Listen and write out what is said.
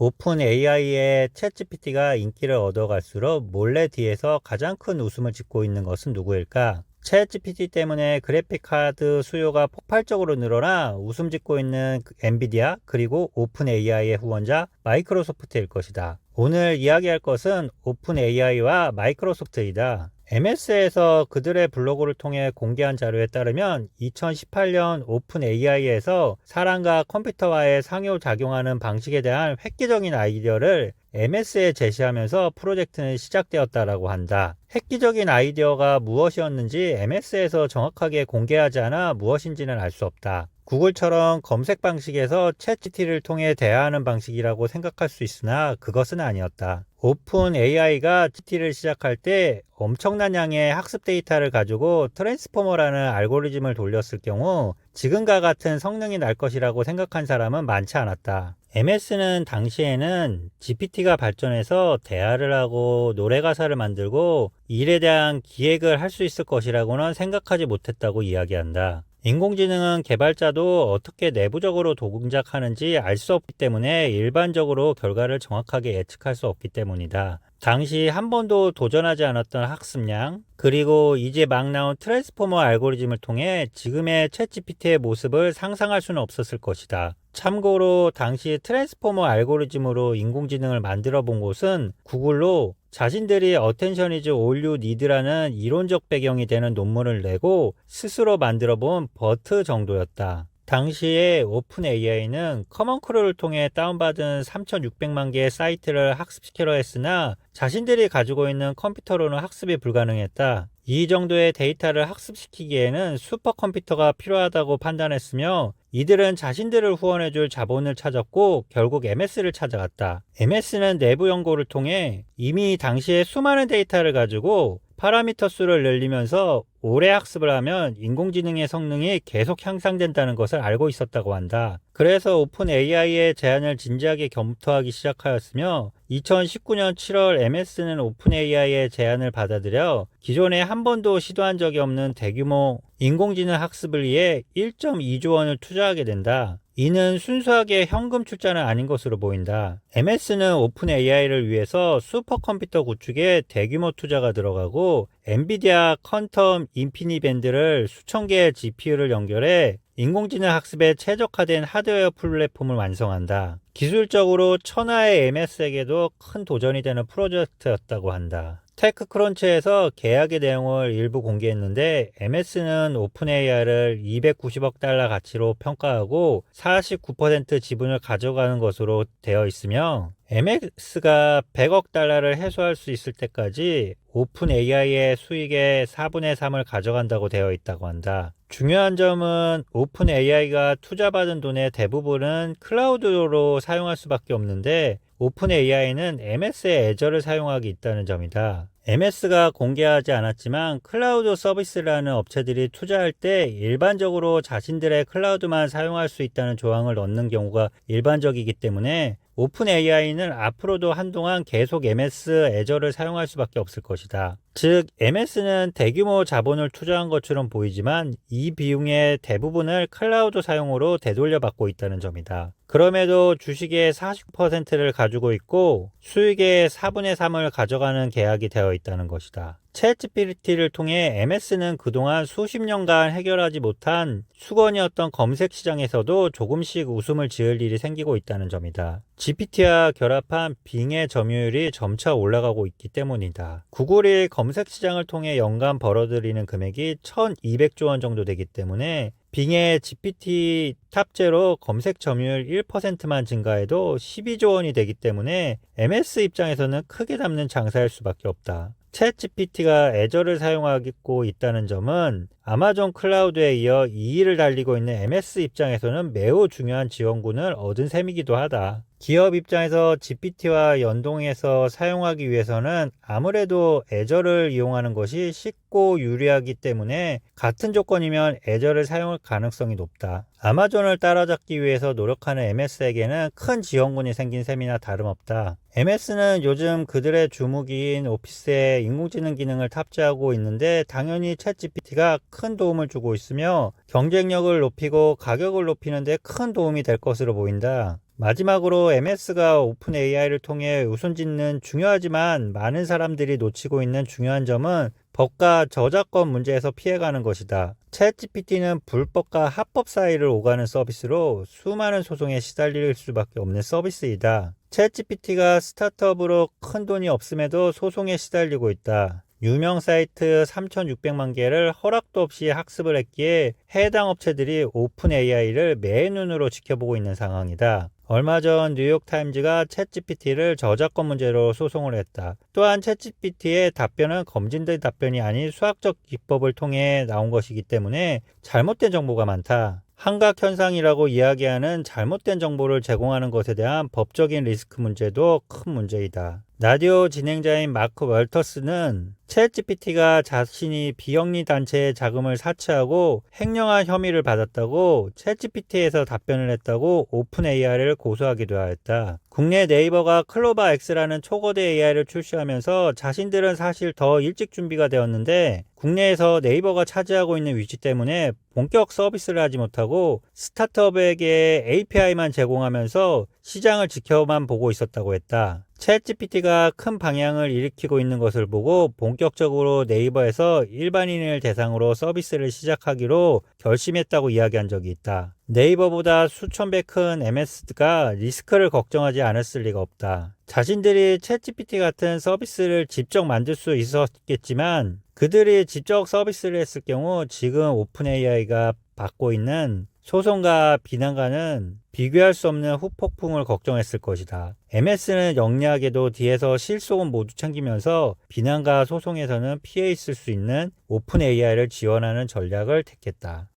오픈 AI의 챗GPT가 인기를 얻어갈수록 몰래 뒤에서 가장 큰 웃음을 짓고 있는 것은 누구일까? 챗GPT 때문에 그래픽 카드 수요가 폭발적으로 늘어나 웃음 짓고 있는 엔비디아 그리고 오픈 AI의 후원자 마이크로소프트일 것이다. 오늘 이야기할 것은 오픈 AI와 마이크로소프트이다. MS에서 그들의 블로그를 통해 공개한 자료에 따르면 2018년 오픈 AI에서 사람과 컴퓨터와의 상호작용하는 방식에 대한 획기적인 아이디어를 MS에 제시하면서 프로젝트는 시작되었다라고 한다. 획기적인 아이디어가 무엇이었는지 MS에서 정확하게 공개하지 않아 무엇인지는 알 수 없다. 구글처럼 검색 방식에서 챗GPT를 통해 대화하는 방식이라고 생각할 수 있으나 그것은 아니었다. 오픈 AI가 GPT를 시작할 때 엄청난 양의 학습 데이터를 가지고 트랜스포머라는 알고리즘을 돌렸을 경우 지금과 같은 성능이 날 것이라고 생각한 사람은 많지 않았다. MS는 당시에는 GPT가 발전해서 대화를 하고 노래 가사를 만들고 일에 대한 기획을 할 수 있을 것이라고는 생각하지 못했다고 이야기한다. 인공지능은 개발자도 어떻게 내부적으로 동작하는지 알 수 없기 때문에 일반적으로 결과를 정확하게 예측할 수 없기 때문이다. 당시 한 번도 도전하지 않았던 학습량, 그리고 이제 막 나온 트랜스포머 알고리즘을 통해 지금의 챗GPT의 모습을 상상할 수는 없었을 것이다. 참고로 당시 트랜스포머 알고리즘으로 인공지능을 만들어 본 곳은 구글로 자신들이 Attention is all you need라는 이론적 배경이 되는 논문을 내고 스스로 만들어 본 버트 정도였다. 당시에 오픈 AI는 커먼 크루를 통해 다운받은 3,600만 개의 사이트를 학습시키려 했으나 자신들이 가지고 있는 컴퓨터로는 학습이 불가능했다. 이 정도의 데이터를 학습시키기에는 슈퍼컴퓨터가 필요하다고 판단했으며 이들은 자신들을 후원해줄 자본을 찾았고 결국 MS를 찾아갔다. MS는 내부 연구를 통해 이미 당시에 수많은 데이터를 가지고 파라미터 수를 늘리면서 오래 학습을 하면 인공지능의 성능이 계속 향상된다는 것을 알고 있었다고 한다. 그래서 오픈 AI의 제안을 진지하게 검토하기 시작하였으며 2019년 7월 MS는 오픈 AI의 제안을 받아들여 기존에 한 번도 시도한 적이 없는 대규모 인공지능 학습을 위해 1.2조 원을 투자하게 된다. 이는 순수하게 현금 출자는 아닌 것으로 보인다. MS는 오픈 AI를 위해서 슈퍼컴퓨터 구축에 대규모 투자가 들어가고 엔비디아 퀀텀 인피니밴드를 수천 개의 GPU를 연결해 인공지능 학습에 최적화된 하드웨어 플랫폼을 완성한다. 기술적으로 천하의 MS에게도 큰 도전이 되는 프로젝트였다고 한다. 테크크런치에서 계약의 내용을 일부 공개했는데 MS는 오픈 AI를 290억 달러 가치로 평가하고 49% 지분을 가져가는 것으로 되어 있으며 MS가 100억 달러를 회수할 수 있을 때까지 오픈 AI의 수익의 4분의 3을 가져간다고 되어 있다고 한다. 중요한 점은 오픈 AI가 투자받은 돈의 대부분은 클라우드로 사용할 수밖에 없는데 오픈 AI는 MS의 애저를 사용하기 있다는 점이다. MS가 공개하지 않았지만 클라우드 서비스라는 업체들이 투자할 때 일반적으로 자신들의 클라우드만 사용할 수 있다는 조항을 넣는 경우가 일반적이기 때문에 오픈 AI는 앞으로도 한동안 계속 MS 애저를 사용할 수밖에 없을 것이다. 즉 MS는 대규모 자본을 투자한 것처럼 보이지만 이 비용의 대부분을 클라우드 사용으로 되돌려받고 있다는 점이다. 그럼에도 주식의 49%를 가지고 있고 수익의 4분의 3을 가져가는 계약이 되어 있다는 것이다. 챗GPT를 통해 MS는 그동안 수십 년간 해결하지 못한 수건이었던 검색 시장에서도 조금씩 웃음을 지을 일이 생기고 있다는 점이다. GPT와 결합한 빙의 점유율이 점차 올라가고 있기 때문이다. 구글이 검색 시장을 통해 연간 벌어들이는 금액이 1,200조 원 정도 되기 때문에 빙의 GPT 탑재로 검색 점유율 1%만 증가해도 12조 원이 되기 때문에 MS 입장에서는 크게 남는 장사일 수밖에 없다. 챗GPT가 애저를 사용하고 있다는 점은 아마존 클라우드에 이어 2위를 달리고 있는 MS 입장에서는 매우 중요한 지원군을 얻은 셈이기도 하다. 기업 입장에서 GPT와 연동해서 사용하기 위해서는 아무래도 애저를 이용하는 것이 쉽고 유리하기 때문에 같은 조건이면 애저를 사용할 가능성이 높다. 아마존을 따라잡기 위해서 노력하는 MS에게는 큰 지원군이 생긴 셈이나 다름없다. MS는 요즘 그들의 주무기인 오피스에 인공지능 기능을 탑재하고 있는데 당연히 챗GPT가 큰 도움을 주고 있으며 경쟁력을 높이고 가격을 높이는 데 큰 도움이 될 것으로 보인다. 마지막으로 MS가 오픈 AI를 통해 우선짓는 중요하지만 많은 사람들이 놓치고 있는 중요한 점은 법과 저작권 문제에서 피해가는 것이다. 챗GPT는 불법과 합법 사이를 오가는 서비스로 수많은 소송에 시달릴 수밖에 없는 서비스이다. 챗GPT가 스타트업으로 큰 돈이 없음에도 소송에 시달리고 있다. 유명 사이트 3,600만 개를 허락도 없이 학습을 했기에 해당 업체들이 오픈 AI를 매의 눈으로 지켜보고 있는 상황이다. 얼마 전 뉴욕타임즈가 챗GPT를 저작권 문제로 소송을 했다. 또한 챗GPT의 답변은 검증된 답변이 아닌 수학적 기법을 통해 나온 것이기 때문에 잘못된 정보가 많다. 환각현상이라고 이야기하는 잘못된 정보를 제공하는 것에 대한 법적인 리스크 문제도 큰 문제이다. 라디오 진행자인 마크 월터스는 챗GPT가 자신이 비영리 단체의 자금을 사채하고 횡령한 혐의를 받았다고 챗GPT에서 답변을 했다고 오픈 AI를 고소하기도 하였다. 국내 네이버가 클로바 X라는 초거대 AI를 출시하면서 자신들은 사실 더 일찍 준비가 되었는데 국내에서 네이버가 차지하고 있는 위치 때문에 본격 서비스를 하지 못하고 스타트업에게 API만 제공하면서 시장을 지켜만 보고 있었다고 했다. 챗GPT가 큰 방향을 일으키고 있는 것을 보고 본격적으로 네이버에서 일반인을 대상으로 서비스를 시작하기로 결심했다고 이야기한 적이 있다. 네이버보다 수천 배 큰 MS가 리스크를 걱정하지 않았을 리가 없다. 자신들이 챗GPT 같은 서비스를 직접 만들 수 있었겠지만 그들이 직접 서비스를 했을 경우 지금 오픈 AI가 받고 있는 소송과 비난과는 비교할 수 없는 후폭풍을 걱정했을 것이다. MS는 영리하게도 뒤에서 실속은 모두 챙기면서 비난과 소송에서는 피해 있을 수 있는 오픈 AI를 지원하는 전략을 택했다.